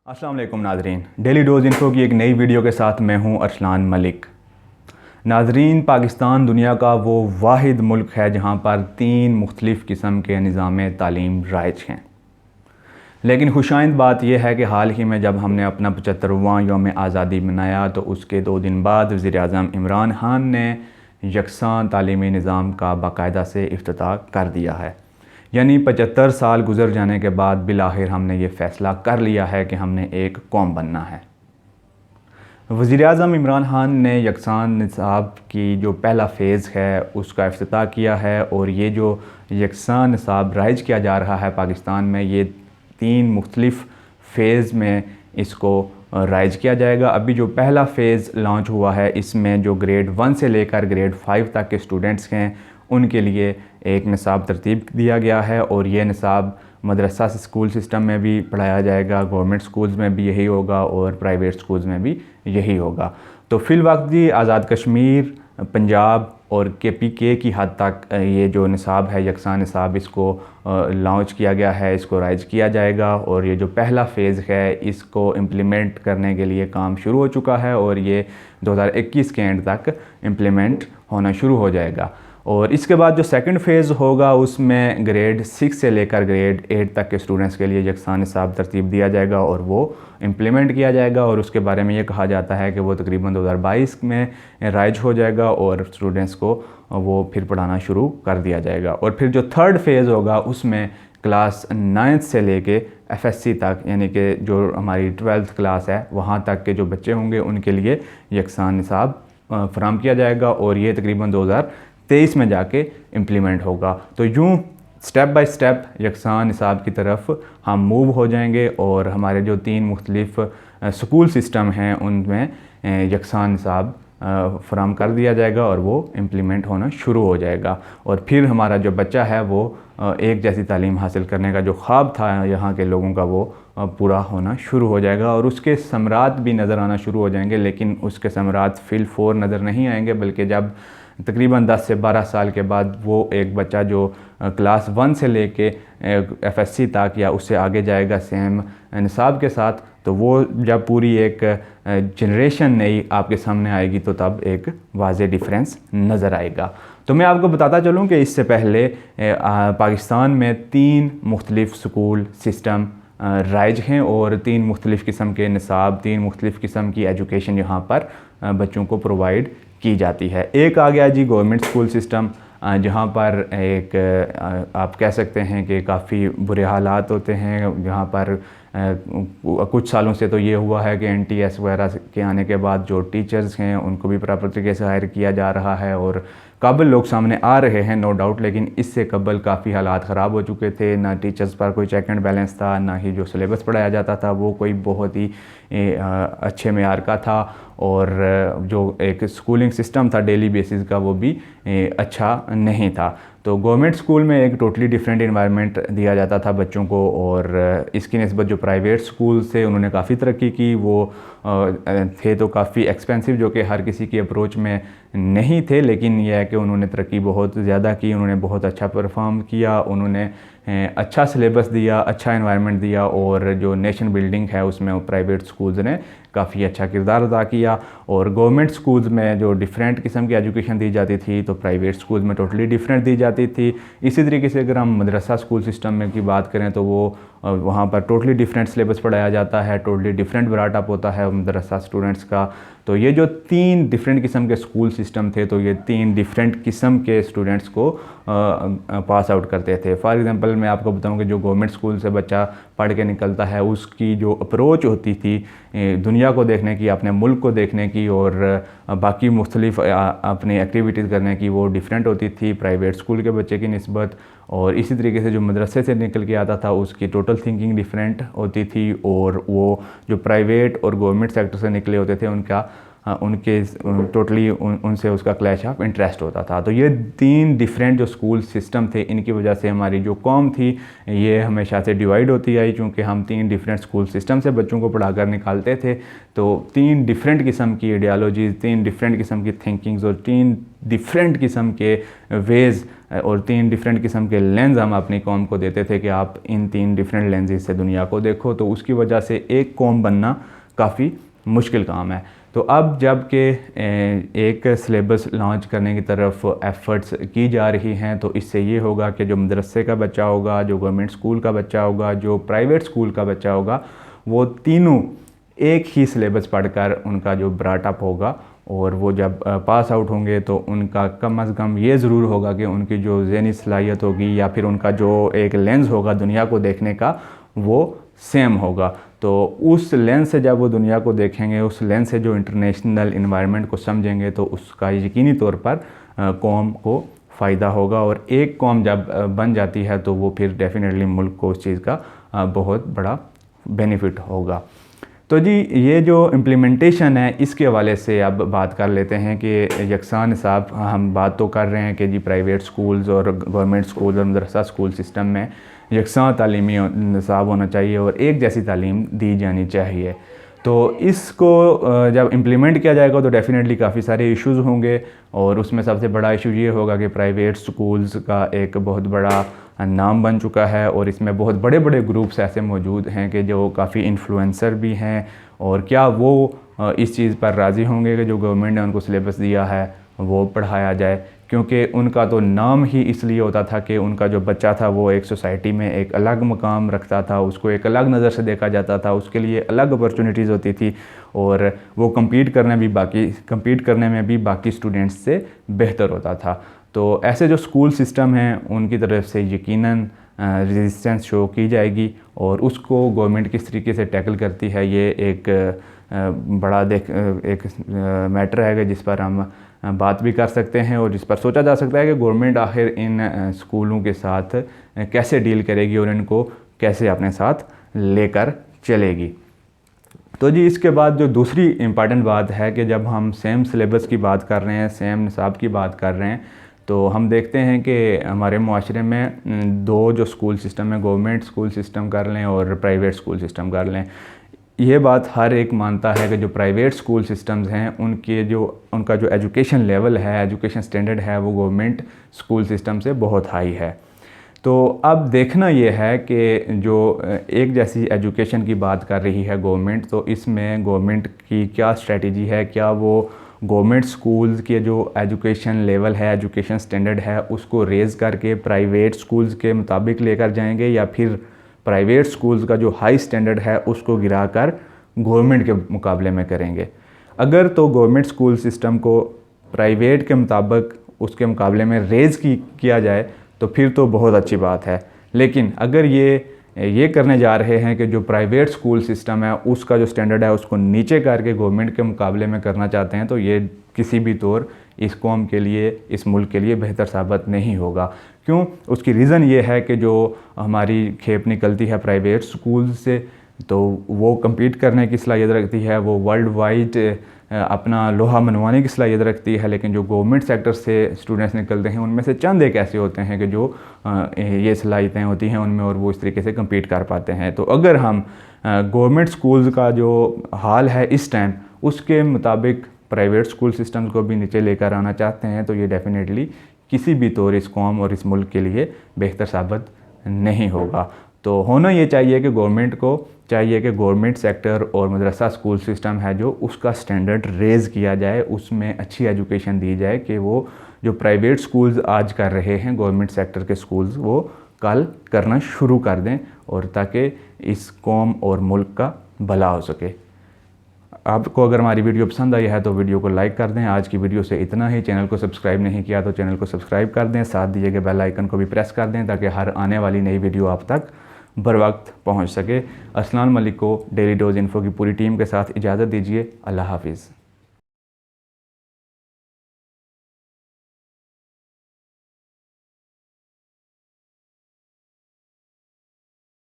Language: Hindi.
अस्सलाम वालेकुम नाजरीन, डेली डोज इन्फो की एक नई वीडियो के साथ मैं हूं अरसलान मलिक। नाजरीन, पाकिस्तान दुनिया का वो वाहिद मुल्क है जहां पर 3 मुख्तलिफ़ किस्म के निज़ाम तालीम राइज हैं। लेकिन खुशाइंद बात यह है कि हाल ही में जब हमने अपना 75वां यौम आज़ादी मनाया तो उसके 2 दिन बाद वज़ीर-ए-आज़म इमरान खान ने यकसान तालीमी निज़ाम का बाकायदा से इफ्तिताह कर दिया है। यानी 75 साल गुजर जाने के बाद बिलाखिर हमने ये फ़ैसला कर लिया है कि हमने एक कौम बनना है। वज़ीर-ए-आज़म इमरान खान ने यकसान निसाब की जो पहला फ़ेज़ है उसका इफ्तिताह किया है और ये जो यकसान निसाब राइज किया जा रहा है पाकिस्तान में, ये 3 मुख्तलिफ़ फ़ेज़ में इसको राइज किया जाएगा। अभी जो पहला फ़ेज़ लॉन्च हुआ है इसमें जो ग्रेड 1 से लेकर ग्रेड 5 तक के स्टूडेंट्स हैं उनके लिए एक निसाब तरतीब दिया गया है और ये निसाब मदरसा से स्कूल सिस्टम में भी पढ़ाया जाएगा, गवर्नमेंट स्कूल्स में भी यही होगा और प्राइवेट स्कूल्स में भी यही होगा। तो फ़िलवक्त जी आज़ाद कश्मीर, पंजाब और KPK की हद तक ये जो निसाब है यकसान निसाब इसको लॉन्च किया गया है, इसको राइज किया जाएगा और ये जो पहला फ़ेज़ है इसको इम्प्लीमेंट करने के लिए काम शुरू हो चुका है और ये 2021 के एंड तक इम्प्लीमेंट होना शुरू हो जाएगा। और इसके बाद जो सेकंड फ़ेज़ होगा उसमें ग्रेड 6 से लेकर ग्रेड 8 तक के स्टूडेंट्स के लिए यकसान निसाब तरतीब दिया जाएगा और वो इम्प्लीमेंट किया जाएगा और उसके बारे में ये कहा जाता है कि वो तकरीबन 2022 में राइज हो जाएगा और स्टूडेंट्स को वो फिर पढ़ाना शुरू कर दिया जाएगा। और फिर जो थर्ड फ़ेज़ होगा उसमें क्लास 9th से लेके FSC तक, यानी कि जो हमारी 12th क्लास है वहाँ तक के जो बच्चे होंगे उनके लिए यकसान निसाब फराहम किया जाएगा और ये तकरीबन 2023 में जाके इम्प्लीमेंट होगा। तो यूँ स्टेप बाय स्टेप यकसान निसाब की तरफ हम मूव हो जाएंगे और हमारे जो 3 मुख्तलिफ़ स्कूल सिस्टम हैं उनमें यकसान निसाब फराहम कर दिया जाएगा और वो इम्प्लीमेंट होना शुरू हो जाएगा और फिर हमारा जो बच्चा है वो एक जैसी तालीम हासिल करने का जो ख्वाब था यहाँ के लोगों का वो पूरा होना शुरू हो जाएगा और उसके समरात भी नज़र आना शुरू हो जाएंगे। लेकिन उसके समरात फ़िल-4 नज़र नहीं आएंगे, बल्कि जब तकरीबन 10 से 12 साल के बाद वो एक बच्चा जो क्लास 1 से लेके FSC तक या उससे आगे जाएगा सेम निसाब के साथ, तो वो जब पूरी एक जनरेशन नई आपके सामने आएगी तो तब एक वाज़े डिफरेंस नज़र आएगा। तो मैं आपको बताता चलूँ कि इससे पहले पाकिस्तान में 3 मुख्तलिफ़ स्कूल सिस्टम राइज हैं और 3 मुख्तलिफ़ किस्म के निसाब, 3 मुख्तलिफ़ किस्म की एजुकेशन यहाँ पर बच्चों को प्रोवाइड की जाती है। एक आ गया जी गवर्नमेंट स्कूल सिस्टम, जहाँ पर एक आप कह सकते हैं कि काफ़ी बुरे हालात होते हैं। जहाँ पर कुछ सालों से तो ये हुआ है कि NTS वगैरह के आने के बाद जो टीचर्स हैं उनको भी प्रॉपर तरीके से हायर किया जा रहा है और काबिल लोग सामने आ रहे हैं, नो डाउट। लेकिन इससे कबल काफ़ी हालात ख़राब हो चुके थे, ना टीचर्स पर कोई चेक एंड बैलेंस था, ना ही जो सिलेबस पढ़ाया जाता था वो कोई बहुत ही अच्छे मेयार का था और जो एक स्कूलिंग सिस्टम था डेली बेसिस का वो भी अच्छा नहीं था। तो गवर्नमेंट स्कूल में एक टोटली डिफरेंट इन्वायरमेंट दिया जाता था बच्चों को और इसकी निस्बत जो प्राइवेट स्कूल से उन्होंने काफ़ी तरक्की की, वो थे तो काफ़ी एक्सपेंसिव, जो कि हर किसी की अप्रोच में नहीं थे। लेकिन यह है कि उन्होंने तरक्की बहुत ज़्यादा की, उन्होंने बहुत अच्छा परफॉर्म किया, उन्होंने अच्छा सिलेबस दिया, अच्छा एनवायरनमेंट दिया और जो नेशन बिल्डिंग है उसमें प्राइवेट स्कूल्स ने काफ़ी अच्छा किरदार अदा किया। और गवर्नमेंट स्कूल्स में जो डिफरेंट किस्म की एजुकेशन दी जाती थी तो प्राइवेट स्कूल्स में टोटली डिफरेंट दी जाती थी। इसी तरीके से अगर हम मदरसा स्कूल सिस्टम में की बात करें तो वो वहाँ पर टोटली डिफरेंट सिलेबस पढ़ाया जाता है, टोटली डिफरेंट ब्राटअप होता है मदरसा स्टूडेंट्स का। तो ये जो 3 डिफरेंट किस्म के स्कूल सिस्टम थे तो ये 3 डिफरेंट किस्म के स्टूडेंट्स को पास आउट करते थे। फॉर एग्ज़ाम्पल मैं आपको बताऊं कि जो गवर्नमेंट स्कूल से बच्चा पढ़ के निकलता है उसकी जो अप्रोच होती थी दुनिया को देखने की, अपने मुल्क को देखने की और बाकी मुख्तलिफ अपनी एक्टिविटीज़ करने की, वो डिफरेंट होती थी प्राइवेट स्कूल के बच्चे की निस्बत। और इसी तरीके से जो मदरसे से निकल के आता था उसकी टोटल थिंकिंग डिफरेंट होती थी और वो जो प्राइवेट और गवर्नमेंट सेक्टर से निकले होते थे उनका उनके टोटली उनसे उसका क्लैश ऑफ इंटरेस्ट होता था। तो ये 3 डिफरेंट जो स्कूल सिस्टम थे, इनकी वजह से हमारी जो कौम थी ये हमेशा से डिवाइड होती आई, क्योंकि हम 3 डिफरेंट स्कूल सिस्टम से बच्चों को पढ़ा कर निकालते थे। तो 3 डिफरेंट किस्म की आइडियालॉजीज़, 3 डिफरेंट किस्म की थिंकिंग्स और 3 डिफरेंट किस्म के वेज़ और 3 डिफरेंट किस्म के लेंस हम अपनी कौम को देते थे कि आप इन 3 डिफरेंट लेंसेज से दुनिया को देखो। तो उसकी वजह से एक कौम बनना काफ़ी मुश्किल काम है। तो अब जब कि एक सिलेबस लॉन्च करने की तरफ एफ़र्ट्स की जा रही हैं, तो इससे ये होगा कि जो मदरसे का बच्चा होगा, जो गवर्नमेंट स्कूल का बच्चा होगा, जो प्राइवेट स्कूल का बच्चा होगा, वो तीनों एक ही सिलेबस पढ़कर उनका जो ब्राटअप होगा और वो जब पास आउट होंगे तो उनका कम अज़ कम ये ज़रूर होगा कि उनकी जो ज़हनी सलाहियत होगी या फिर उनका जो एक लेंस होगा दुनिया को देखने का, वो सेम होगा। तो उस लेंस से जब वो दुनिया को देखेंगे, उस लेंस से जो इंटरनेशनल इन्वायरमेंट को समझेंगे, तो उसका यकीनी तौर पर कौम को फ़ायदा होगा। और एक कौम जब बन जाती है तो वो फिर डेफिनेटली मुल्क को उस चीज़ का बहुत बड़ा बेनिफिट होगा। तो जी ये जो इम्प्लीमेंटेशन है, इसके हवाले से अब बात कर लेते हैं कि यकसा निसाब हम बात तो कर रहे हैं कि जी प्राइवेट स्कूल्स और गवर्नमेंट स्कूल और मदरसा स्कूल सिस्टम में यकसा तालीमी निसाब होना चाहिए और एक जैसी तालीम दी जानी चाहिए। तो इसको जब इम्प्लीमेंट किया जाएगा तो डेफ़िनेटली काफ़ी सारे इश्यूज़ होंगे और उसमें सबसे बड़ा इशू ये होगा कि प्राइवेट स्कूल्स का एक बहुत बड़ा नाम बन चुका है और इसमें बहुत बड़े बड़े ग्रुप्स ऐसे मौजूद हैं कि जो काफ़ी इन्फ्लुएंसर भी हैं। और क्या वो इस चीज़ पर राज़ी होंगे कि जो गवर्नमेंट ने उनको सिलेबस दिया है वो पढ़ाया जाए, क्योंकि उनका तो नाम ही इसलिए होता था कि उनका जो बच्चा था वो एक सोसाइटी में एक अलग मकाम रखता था, उसको एक अलग नज़र से देखा जाता था, उसके लिए अलग अपॉर्चुनिटीज़ होती थी और वो कम्पीट करने में भी बाकी स्टूडेंट्स से बेहतर होता था। तो ऐसे जो स्कूल सिस्टम हैं उनकी तरफ से यकीनन रेजिस्टेंस शो की जाएगी और उसको गवर्नमेंट किस तरीके से टैकल करती है, ये एक बड़ा एक मैटर है जिस पर हम बात भी कर सकते हैं और जिस पर सोचा जा सकता है कि गवर्नमेंट आखिर इन स्कूलों के साथ कैसे डील करेगी और इनको कैसे अपने साथ लेकर चलेगी। तो जी इसके बाद जो दूसरी इम्पॉर्टेंट बात है कि जब हम सेम सिलेबस की बात कर रहे हैं, सेम निसाब की बात कर रहे हैं, तो हम देखते हैं कि हमारे मुआशरे में 2 जो स्कूल सिस्टम है, गवर्नमेंट स्कूल सिस्टम कर लें और प्राइवेट स्कूल सिस्टम कर लें, ये बात हर एक मानता है कि जो प्राइवेट स्कूल सिस्टम्स हैं उनका जो एजुकेशन लेवल है, एजुकेशन स्टैंडर्ड है, वो गवर्नमेंट स्कूल सिस्टम से बहुत हाई है। तो अब देखना ये है कि जो एक जैसी एजुकेशन की बात कर रही है गवर्नमेंट, तो इसमें गवर्नमेंट की क्या स्ट्रेटजी है, क्या वो गवर्नमेंट स्कूल्स के जो एजुकेशन लेवल है, एजुकेशन स्टैंडर्ड है, उसको रेज़ करके प्राइवेट स्कूल्स के मुताबिक लेकर जाएंगे या फिर प्राइवेट स्कूल्स का जो हाई स्टैंडर्ड है उसको गिराकर गवर्नमेंट के मुकाबले में करेंगे। अगर तो गवर्नमेंट स्कूल सिस्टम को प्राइवेट के मुताबिक उसके मुकाबले में रेज़ किया जाए तो फिर तो बहुत अच्छी बात है। लेकिन अगर ये करने जा रहे हैं कि जो प्राइवेट स्कूल सिस्टम है उसका जो स्टैंडर्ड है उसको नीचे करके गवर्नमेंट के मुकाबले में करना चाहते हैं, तो ये किसी भी तौर इस कौम के लिए, इस मुल्क के लिए बेहतर साबित नहीं होगा। क्यों? उसकी रीज़न ये है कि जो हमारी खेप निकलती है प्राइवेट स्कूल से, तो वो कम्पीट करने की सलाहियत रखती है, वो वर्ल्ड वाइड अपना लोहा मनवाने की सलाहियत रखती है। लेकिन जो गवर्नमेंट सेक्टर से स्टूडेंट्स निकलते हैं उनमें से चंद एक ऐसे होते हैं कि जो ये सलाहियतें होती हैं उनमें और वो इस तरीके से कम्पीट कर पाते हैं। तो अगर हम गवर्नमेंट स्कूल्स का जो हाल है इस टाइम उसके मुताबिक प्राइवेट स्कूल सिस्टम्स को भी नीचे लेकर आना चाहते हैं, तो ये डेफिनेटली किसी भी तौर इस कौम और इस मुल्क के लिए बेहतर साबित नहीं होगा। तो होना ये चाहिए कि गवर्नमेंट को चाहिए कि गवर्नमेंट सेक्टर और मदरसा स्कूल सिस्टम है जो उसका स्टैंडर्ड रेज़ किया जाए, उसमें अच्छी एजुकेशन दी जाए कि वो जो प्राइवेट स्कूल्स आज कर रहे हैं गवर्नमेंट सेक्टर के स्कूल्स वो कल करना शुरू कर दें और ताकि इस कौम और मुल्क का भला हो सके। आपको अगर हमारी वीडियो पसंद आई है तो वीडियो को लाइक कर दें। आज की वीडियो से इतना ही। चैनल को सब्सक्राइब नहीं किया तो चैनल को सब्सक्राइब कर दें, साथ दिए गए बेल आइकन को भी प्रेस कर दें ताकि हर आने वाली नई वीडियो आप तक बर वक्त पहुँच सके। अस्सलाम वालेकुम। डेली डोज इन्फो की पूरी टीम के साथ इजाज़त दीजिए। अल्लाह हाफिज़।